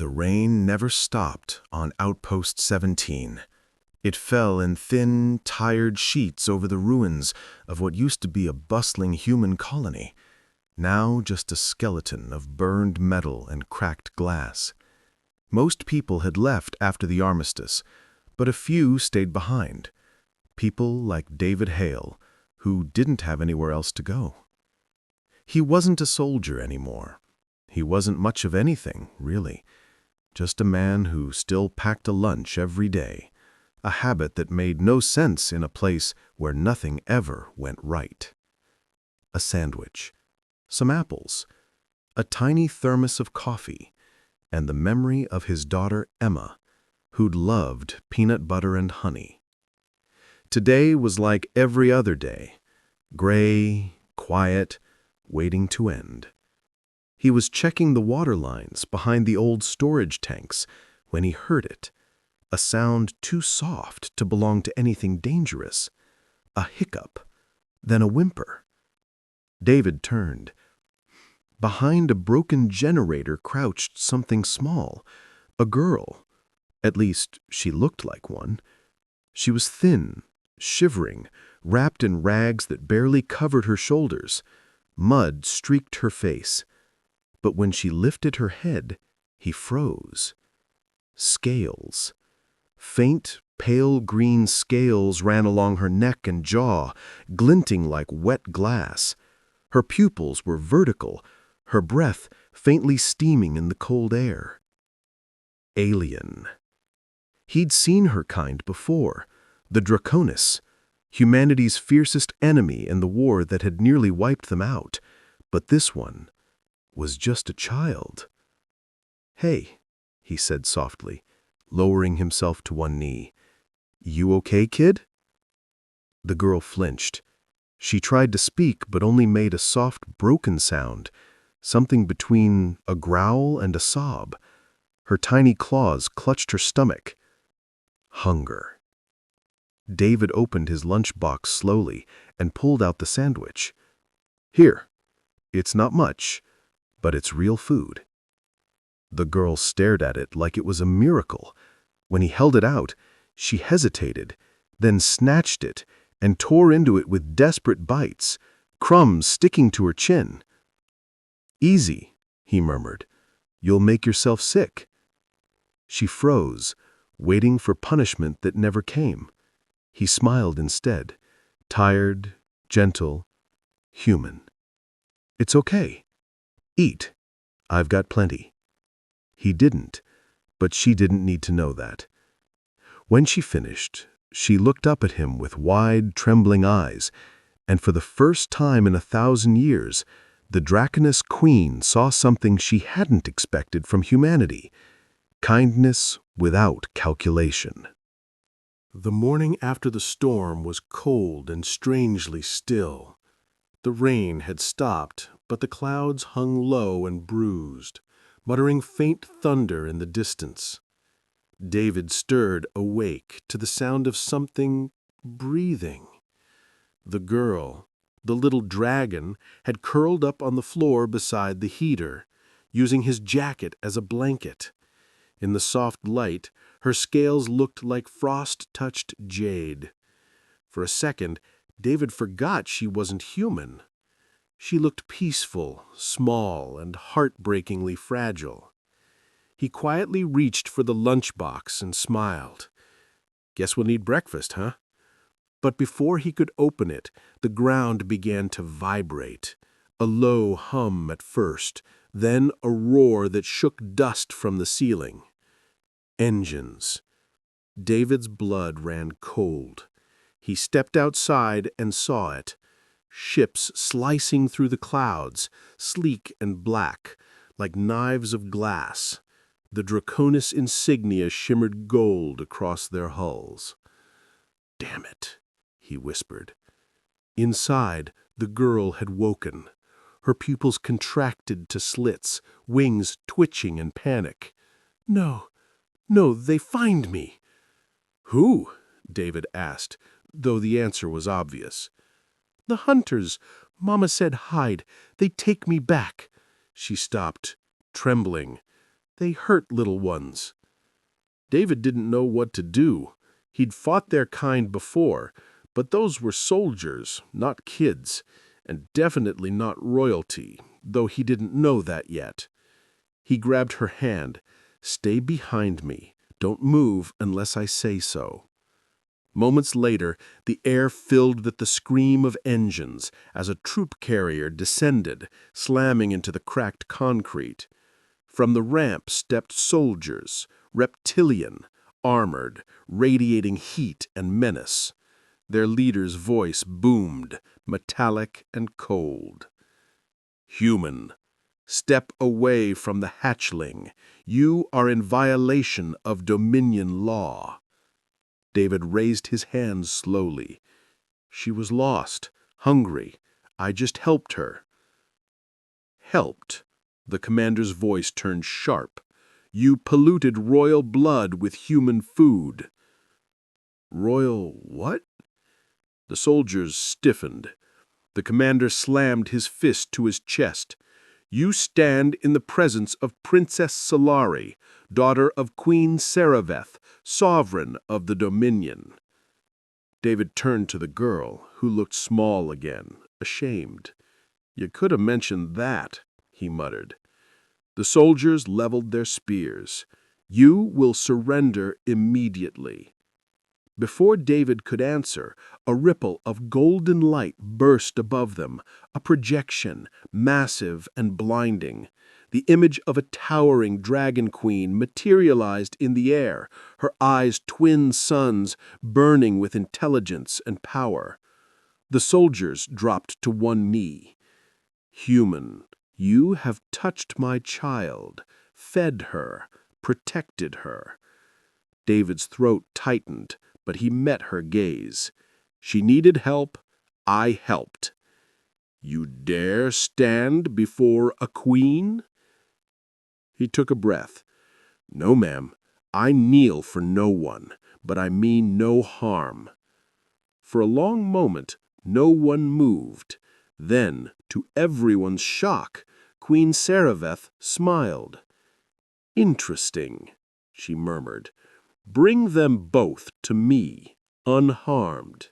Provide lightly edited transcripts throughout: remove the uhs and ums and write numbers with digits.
The rain never stopped on Outpost 17. It fell in thin, tired sheets over the ruins of what used to be a bustling human colony, now just a skeleton of burned metal and cracked glass. Most people had left after the armistice, but a few stayed behind. People like David Hale, who didn't have anywhere else to go. He wasn't a soldier anymore. He wasn't much of anything, really. Just a man who still packed a lunch every day, a habit that made no sense in a place where nothing ever went right. A sandwich, some apples, a tiny thermos of coffee, and the memory of his daughter Emma, who'd loved peanut butter and honey. Today was like every other day, gray, quiet, waiting to end. He was checking the water lines behind the old storage tanks when he heard it, a sound too soft to belong to anything dangerous, a hiccup, then a whimper. David turned. Behind a broken generator crouched something small, a girl. At least, she looked like one. She was thin, shivering, wrapped in rags that barely covered her shoulders. Mud streaked her face. But when she lifted her head, he froze. Scales. Faint, pale green scales ran along her neck and jaw, glinting like wet glass. Her pupils were vertical, her breath faintly steaming in the cold air. Alien. He'd seen her kind before, the Draconis, humanity's fiercest enemy in the war that had nearly wiped them out. But this one was just a child. "Hey," he said softly, lowering himself to one knee. "You okay, kid?" The girl flinched. She tried to speak, but only made a soft, broken sound, something between a growl and a sob. Her tiny claws clutched her stomach. Hunger. David opened his lunchbox slowly and pulled out the sandwich. "Here. It's not much, but it's real food." The girl stared at it like it was a miracle. When he held it out, she hesitated, then snatched it and tore into it with desperate bites, crumbs sticking to her chin. "Easy," he murmured. "You'll make yourself sick." She froze, waiting for punishment that never came. He smiled instead, tired, gentle, human. "It's okay. Eat. I've got plenty." He didn't, but she didn't need to know that. When she finished, she looked up at him with wide, trembling eyes, and for the first time in 1,000 years, the Draconis Queen saw something she hadn't expected from humanity: kindness without calculation. The morning after the storm was cold and strangely still. The rain had stopped, but the clouds hung low and bruised, muttering faint thunder in the distance. David stirred awake to the sound of something breathing. The girl, the little dragon, had curled up on the floor beside the heater, using his jacket as a blanket. In the soft light, her scales looked like frost-touched jade. For a second, David forgot she wasn't human. She looked peaceful, small, and heartbreakingly fragile. He quietly reached for the lunchbox and smiled. "Guess we'll need breakfast, huh?" But before he could open it, the ground began to vibrate. A low hum at first, then a roar that shook dust from the ceiling. Engines. David's blood ran cold. He stepped outside and saw it. Ships slicing through the clouds, sleek and black, like knives of glass. The Draconis insignia shimmered gold across their hulls. "Damn it," he whispered. Inside, the girl had woken. Her pupils contracted to slits, wings twitching in panic. "No, no, they find me." "Who?" David asked, though the answer was obvious. "The hunters. Mama said hide. They take me back." She stopped, trembling. They hurt little ones." David didn't know what to do. He'd fought their kind before, but those were soldiers, not kids, and definitely not royalty, though he didn't know that yet. He grabbed her hand. "Stay behind me. Don't move unless I say so." Moments later, the air filled with the scream of engines as a troop carrier descended, slamming into the cracked concrete. From the ramp stepped soldiers, reptilian, armored, radiating heat and menace. Their leader's voice boomed, metallic and cold. "Human, step away from the hatchling. You are in violation of Dominion law." David raised his hands slowly. "She was lost, hungry. I just helped her." "Helped?" The commander's voice turned sharp. "You polluted royal blood with human food." "Royal what?" The soldiers stiffened. The commander slammed his fist to his chest. "You stand in the presence of Princess Solari, daughter of Queen Seraveth, sovereign of the Dominion." David turned to the girl, who looked small again, ashamed. "You could have mentioned that," he muttered. The soldiers leveled their spears. "You will surrender immediately." Before David could answer, a ripple of golden light burst above them, a projection, massive and blinding. The image of a towering dragon queen materialized in the air, her eyes twin suns burning with intelligence and power. The soldiers dropped to one knee. "Human, you have touched my child, fed her, protected her." David's throat tightened, but he met her gaze. "She needed help. I helped." "You dare stand before a queen?" He took a breath. "No, ma'am. I kneel for no one, but I mean no harm." For a long moment, no one moved. Then, to everyone's shock, Queen Seraveth smiled. "Interesting," she murmured. "Bring them both to me, unharmed."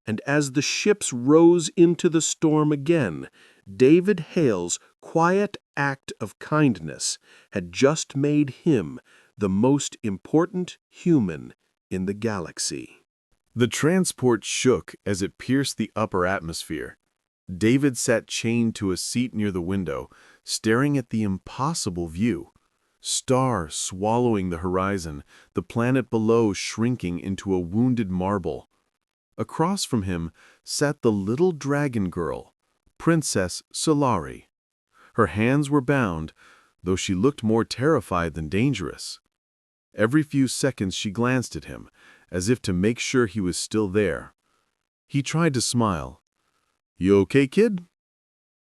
And as the ships rose into the storm again, David Hale's quiet act of kindness had just made him the most important human in the galaxy. The transport shook as it pierced the upper atmosphere. David sat chained to a seat near the window, staring at the impossible view. Star swallowing the horizon, the planet below shrinking into a wounded marble. Across from him sat the little dragon girl, Princess Solari. Her hands were bound, though she looked more terrified than dangerous. Every few seconds she glanced at him, as if to make sure he was still there. He tried to smile. "You okay, kid?"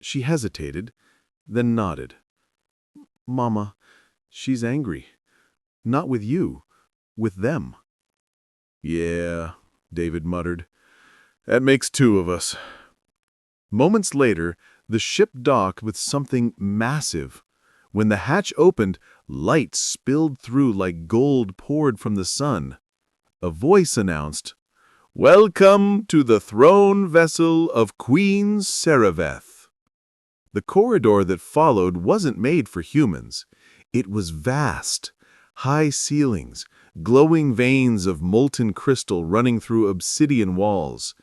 She hesitated, then nodded. "Mama, she's angry. Not with you, with them." "Yeah," David muttered. "That makes two of us." Moments later, the ship docked with something massive. When the hatch opened, light spilled through like gold poured from the sun. A voice announced, "Welcome to the throne vessel of Queen Seraveth." The corridor that followed wasn't made for humans. It was vast. High ceilings, glowing veins of molten crystal running through obsidian walls.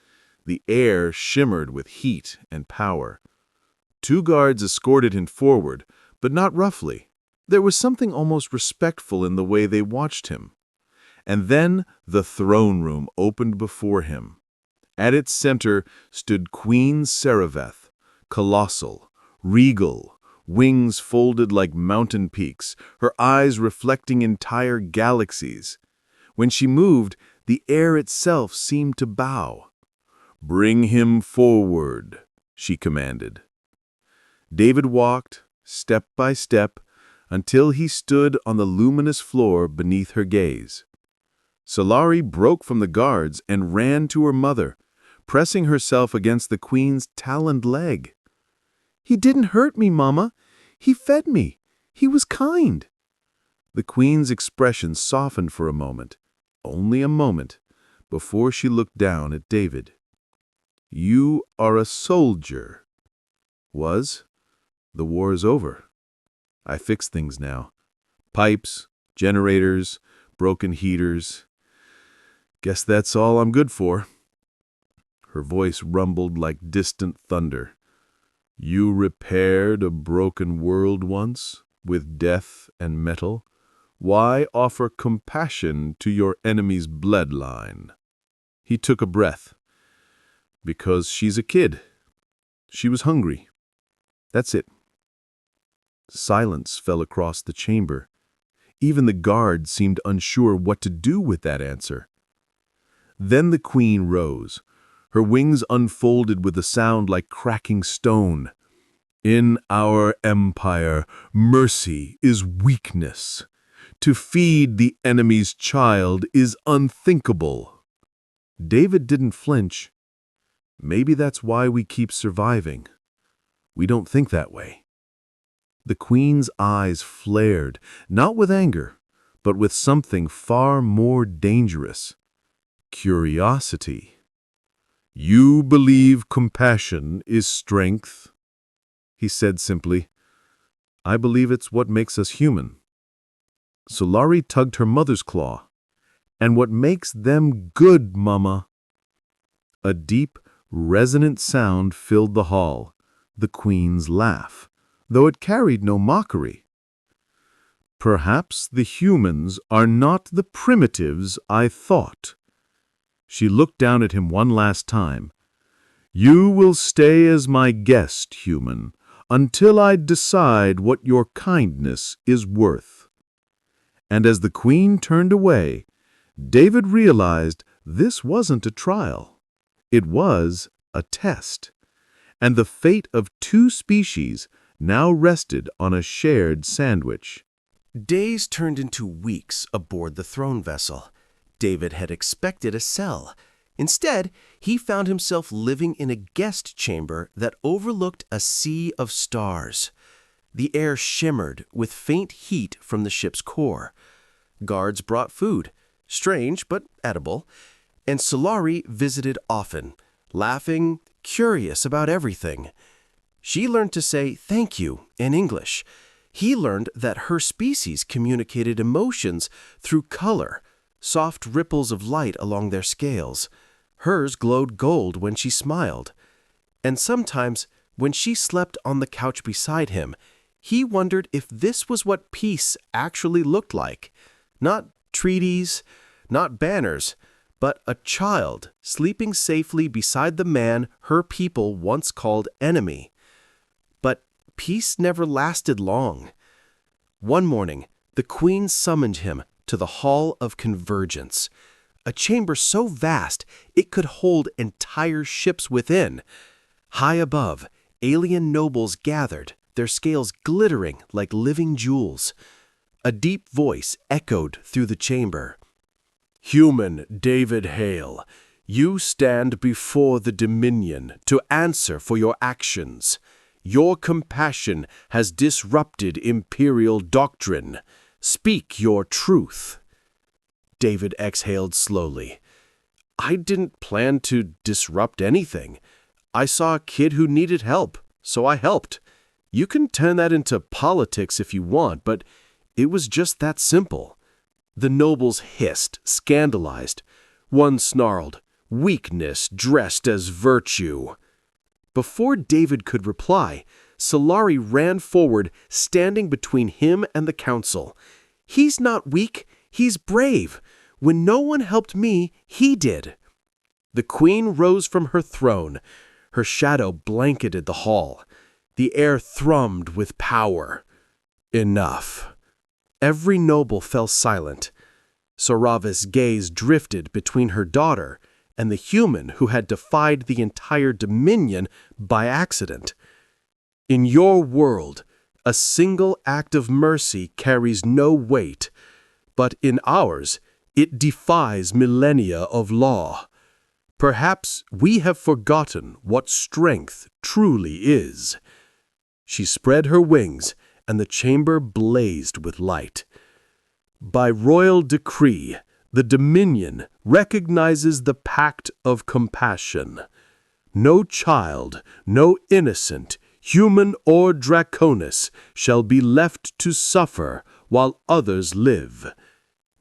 The air shimmered with heat and power. 2 guards escorted him forward, but not roughly. There was something almost respectful in the way they watched him. And then the throne room opened before him. At its center stood Queen Seraveth, colossal, regal, wings folded like mountain peaks, her eyes reflecting entire galaxies. When she moved, the air itself seemed to bow. "Bring him forward," she commanded. David walked, step by step, until he stood on the luminous floor beneath her gaze. Solari broke from the guards and ran to her mother, pressing herself against the queen's taloned leg. "He didn't hurt me, Mama. He fed me. He was kind." The queen's expression softened for a moment, only a moment, before she looked down at David. "You are a soldier." "Was? The war is over. I fix things now. Pipes, generators, broken heaters. Guess that's all I'm good for." Her voice rumbled like distant thunder. "You repaired a broken world once, with death and metal. Why offer compassion to your enemy's bloodline?" He took a breath. "Because she's a kid. She was hungry. That's it." Silence fell across the chamber. Even the guard seemed unsure what to do with that answer. Then the queen rose. Her wings unfolded with a sound like cracking stone. "In our empire, mercy is weakness. To feed the enemy's child is unthinkable." David didn't flinch. "Maybe that's why we keep surviving. We don't think that way." The queen's eyes flared, not with anger, but with something far more dangerous: curiosity. "You believe compassion is strength?" He said simply, "I believe it's what makes us human." Solari tugged her mother's claw. "And what makes them good, Mama?" A deep, resonant sound filled the hall, the queen's laugh, though it carried no mockery. "Perhaps the humans are not the primitives I thought." She looked down at him one last time. "You will stay as my guest, human, until I decide what your kindness is worth." And as the queen turned away, David realized this wasn't a trial. It was a test. And the fate of two species now rested on a shared sandwich. Days turned into weeks aboard the throne vessel. David had expected a cell. Instead, he found himself living in a guest chamber that overlooked a sea of stars. The air shimmered with faint heat from the ship's core. Guards brought food, strange but edible, and Solari visited often, laughing, curious about everything. She learned to say thank you in English. He learned that her species communicated emotions through color, soft ripples of light along their scales. Hers glowed gold when she smiled. And sometimes, when she slept on the couch beside him, he wondered if this was what peace actually looked like. Not treaties, not banners, but a child sleeping safely beside the man her people once called enemy. But peace never lasted long. One morning, the queen summoned him to the Hall of Convergence, a chamber so vast it could hold entire ships within. High above, alien nobles gathered, their scales glittering like living jewels. A deep voice echoed through the chamber. "Human David Hale, you stand before the Dominion to answer for your actions. Your compassion has disrupted imperial doctrine. Speak your truth." David exhaled slowly. "I didn't plan to disrupt anything. I saw a kid who needed help, so I helped. You can turn that into politics if you want, but it was just that simple." The nobles hissed, scandalized. One snarled, "Weakness dressed as virtue." Before David could reply, Solari ran forward, standing between him and the council. "He's not weak, he's brave. When no one helped me, he did." The queen rose from her throne. Her shadow blanketed the hall. The air thrummed with power. Enough. Every noble fell silent. Sorava's gaze drifted between her daughter and the human who had defied the entire Dominion by accident. "In your world, a single act of mercy carries no weight, but in ours, it defies millennia of law. Perhaps we have forgotten what strength truly is." She spread her wings, and the chamber blazed with light. By royal decree, the Dominion recognizes the pact of compassion. No child, no innocent, human or draconis, shall be left to suffer while others live.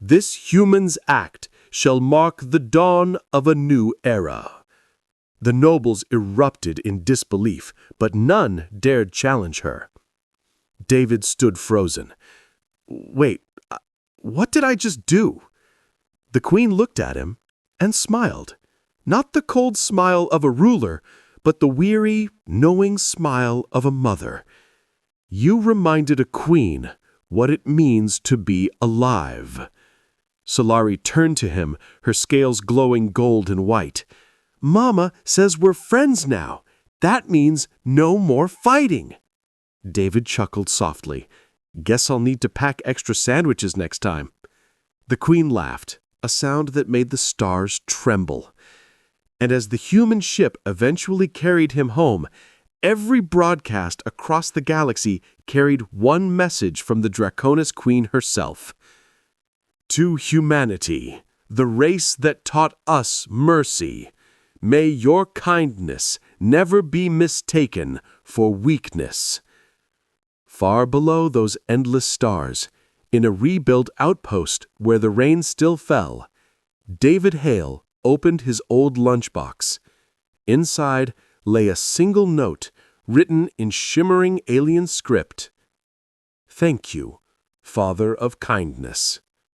This human's act shall mark the dawn of a new era. The nobles erupted in disbelief, but none dared challenge her. David stood frozen. Wait, what did I just do? The queen looked at him and smiled. Not the cold smile of a ruler, but the weary, knowing smile of a mother. You reminded a queen what it means to be alive. Solari turned to him, her scales glowing gold and white. Mama says we're friends now. That means no more fighting. David chuckled softly. Guess I'll need to pack extra sandwiches next time. The queen laughed, a sound that made the stars tremble. And as the human ship eventually carried him home, every broadcast across the galaxy carried one message from the Draconis Queen herself. To humanity, the race that taught us mercy, may your kindness never be mistaken for weakness. Far below those endless stars, in a rebuilt outpost where the rain still fell, David Hale opened his old lunchbox. Inside lay a single note written in shimmering alien script. Thank you, Father of Kindness.